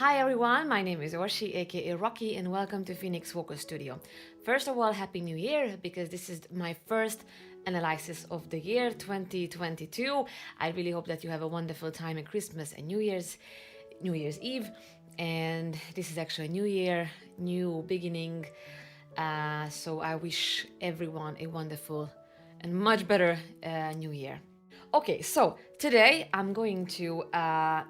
Hi everyone, my name is Orshi aka Rocky and welcome to Phoenix Focus Studio. First of all, Happy New Year because this is my first analysis of the year 2022. I really hope that you have a wonderful time at Christmas and New Year's Eve. And this is actually a new year, new beginning. So I wish everyone a wonderful and much better new year. Okay, so today I'm going to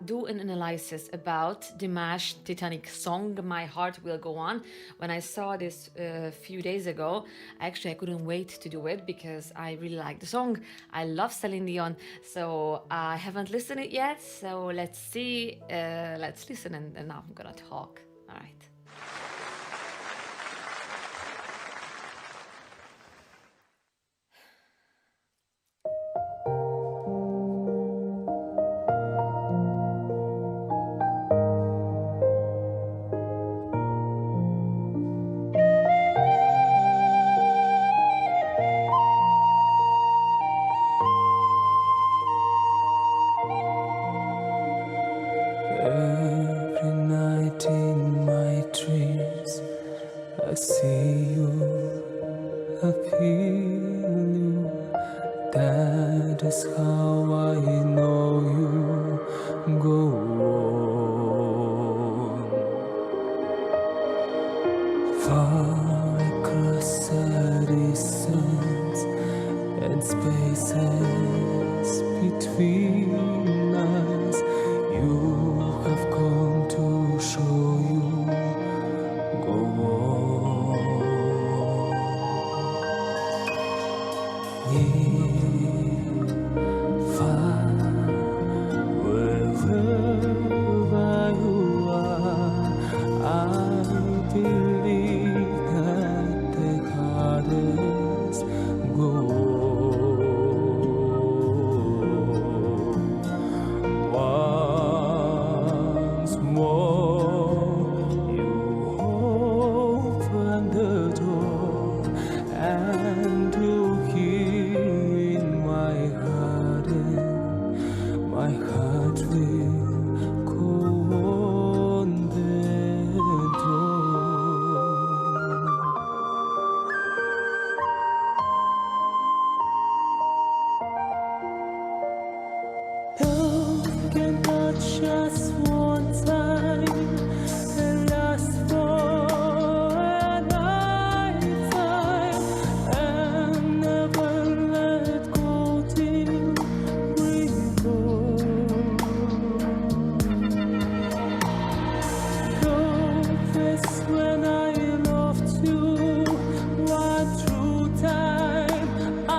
do an analysis about Dimash Titanic song "My Heart Will Go On." When I saw this a few days ago, I couldn't wait to do it because I really like the song. I love Celine Dion, so I haven't listened it yet. So let's see, let's listen, and now I'm gonna talk. All right. Every night in my dreams, I see you, I feel you. That is how I know you go on. Far across the distance and spaces between us, you have come to show you go on. Near, far, wherever you are, I believe that the hardest go once more. You open the door and you hear in my heart will go on the door. Love can touch us one time and last for a lifetime and never let go till we go. Confess when I loved you, what true time I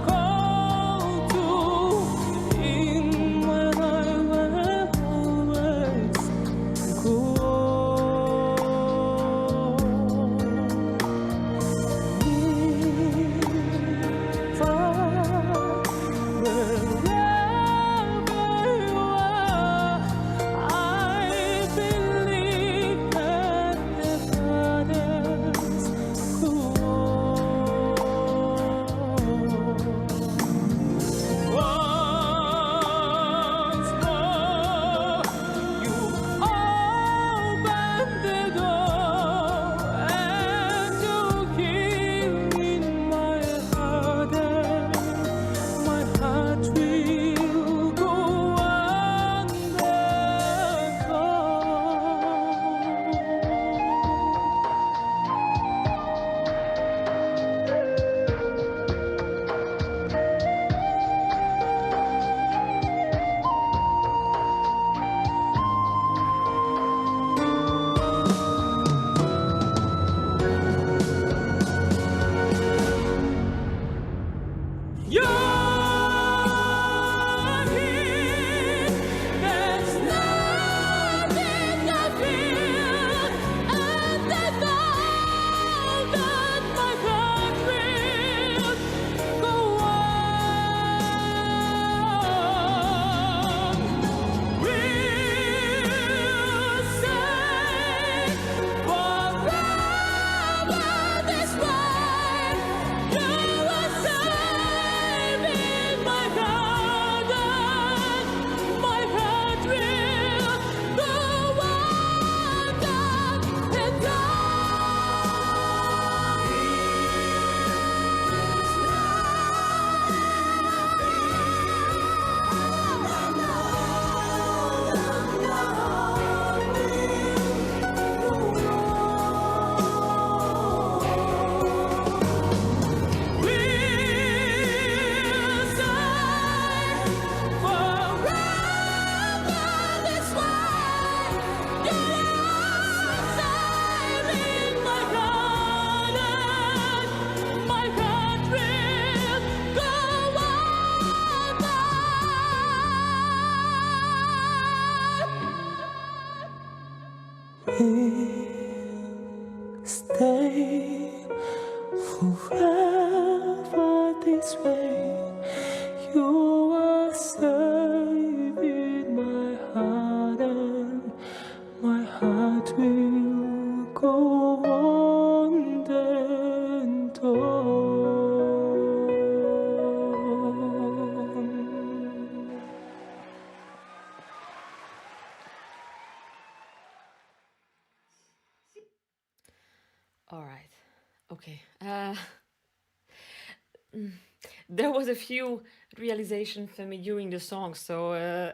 called to. In when I will always We'll stay forever this way. You are safe in my heart, and my heart will go on and on. All right. Okay. There was a few realization for me during the song, so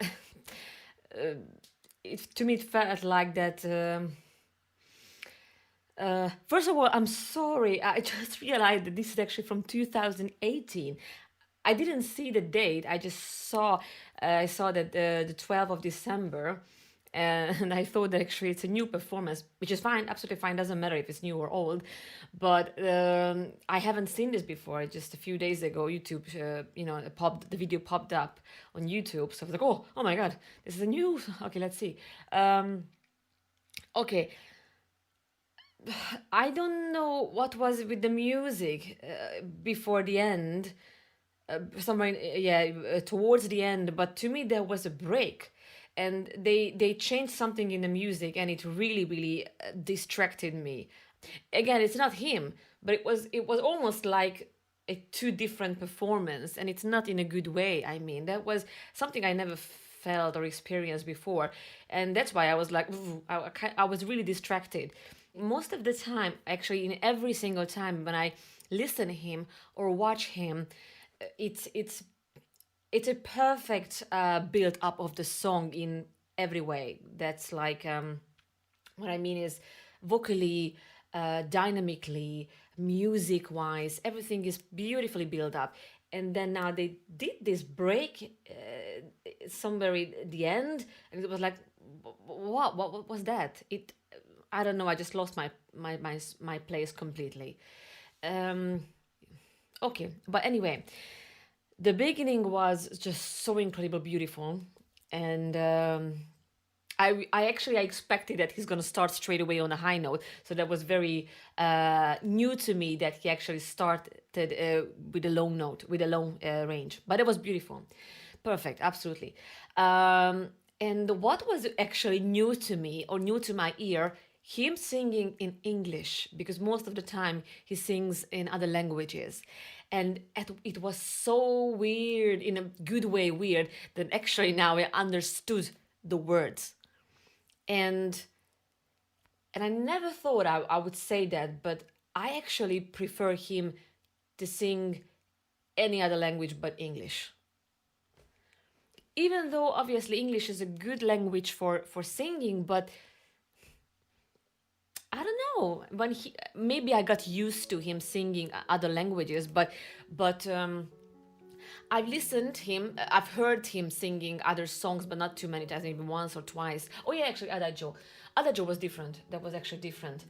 to me it felt like that. First of all, I'm sorry. I just realized that this is actually from 2018. I didn't see the date. I just saw I saw that the 12th of December, and I thought that actually it's a new performance, which is fine, absolutely fine. Doesn't matter if it's new or old. But I haven't seen this before. Just a few days ago, YouTube, the video popped up on YouTube. So I was like, oh my God, this is a new. Okay, let's see. Okay. I don't know what was with the music before the end, towards the end. But to me, there was a break, and they changed something in the music, and it really distracted me. Again, it's not him, but it was almost like a two different performance, and it's not in a good way. I mean, that was something I never felt or experienced before, and that's why I was like, "Ooh," I was really distracted. Most of the time, actually, in every single time when I listen to him or watch him, it's a perfect build up of the song in every way. That's like what I mean is vocally, dynamically, music wise, everything is beautifully built up. And then now they did this break somewhere at the end, and it was like, what was that? I don't know. I just lost my place completely. Okay, but anyway, the beginning was just so incredible, beautiful, and I expected that he's gonna start straight away on a high note. So that was very new to me that he actually started with a low note, with a low range. But it was beautiful, perfect, absolutely. And what was actually new to me or new to my ear, him singing in English, because most of the time he sings in other languages. And it was so weird, in a good way weird, that actually now I understood the words. And I never thought I would say that, but I actually prefer him to sing any other language but English. Even though obviously English is a good language for singing, but I don't know, when maybe I got used to him singing other languages, but I've listened him, I've heard him singing other songs, but not too many times, maybe once or twice. Oh yeah, actually Adagio was different. That was actually different.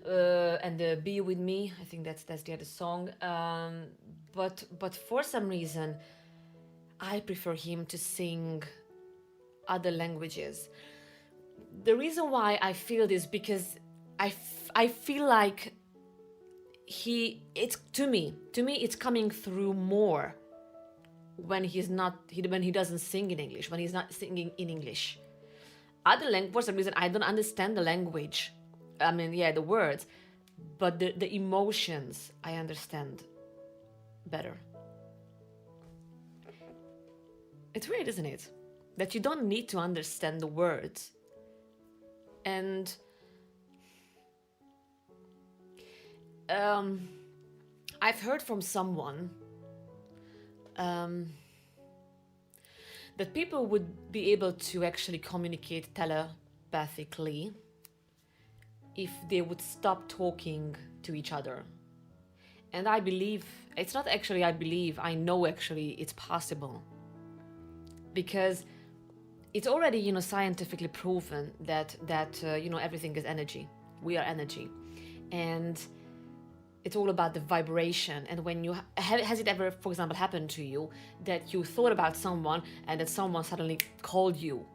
And the Be With Me, I think that's the other song. But for some reason, I prefer him to sing other languages. The reason why I feel this, because I feel like to me it's coming through more when when he doesn't sing in English, when he's not singing in English. Other language, for some reason, I don't understand the language. I mean, yeah, the words, but the emotions I understand better. It's weird, isn't it? That you don't need to understand the words. And I've heard from someone that people would be able to actually communicate telepathically if they would stop talking to each other. And I believe, it's not actually I believe, I know actually it's possible. Because it's already, scientifically proven that everything is energy. We are energy. And it's all about the vibration. And when you has it ever, for example, happened to you that you thought about someone and that someone suddenly called you?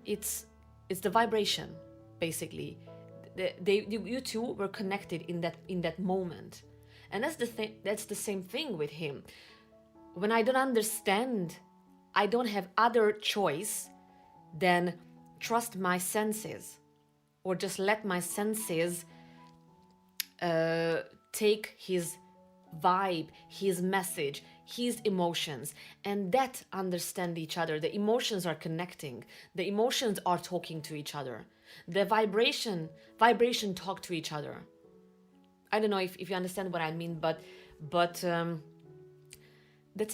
It's the vibration. basically. You two were connected in that moment. And that's the same thing with him. When I don't understand, I don't have other choice than trust my senses, or just let my senses take his vibe, his message, his emotions, and that understand each other. The emotions are connecting. The emotions are talking to each other. The vibration talk to each other. I don't know if you understand what I mean, but that's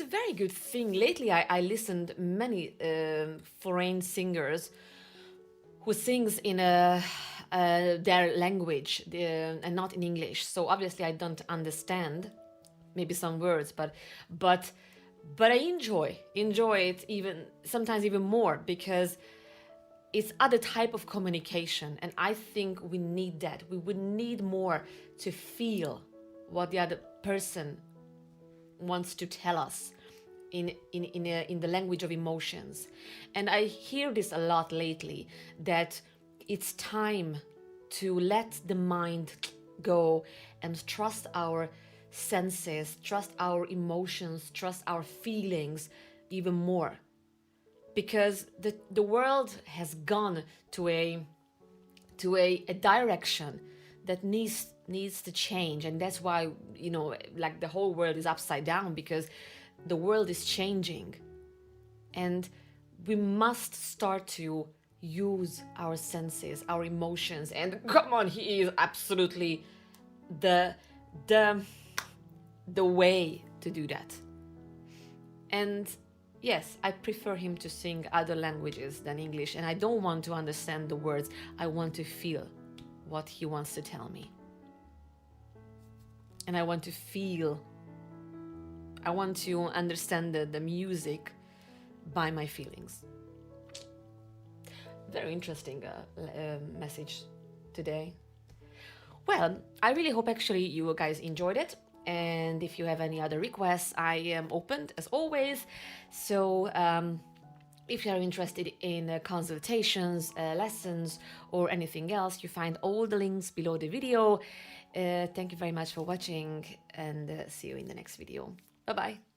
a very good thing. Lately, I listened many foreign singers who sings in their language and not in English. So obviously, I don't understand maybe some words, but I enjoy it even sometimes even more, because it's other type of communication, and I think we need that. We would need more to feel what the other person wants to tell us in the language of emotions. And I hear this a lot lately, that it's time to let the mind go and trust our senses, trust our emotions, trust our feelings even more. Because the world has gone to a direction that needs to change, and that's why, you know, like the whole world is upside down, because the world is changing, and we must start to use our senses, our emotions. And come on, he is absolutely the way to do that. And yes, I prefer him to sing other languages than English, and I don't want to understand the words. I want to feel what he wants to tell me. And I want to feel, I want to understand the music by my feelings. Very interesting message today. Well, I really hope actually you guys enjoyed it. And if you have any other requests, I am open as always. So if you are interested in consultations, lessons, or anything else, you find all the links below the video. Thank you very much for watching, and see you in the next video. Bye bye.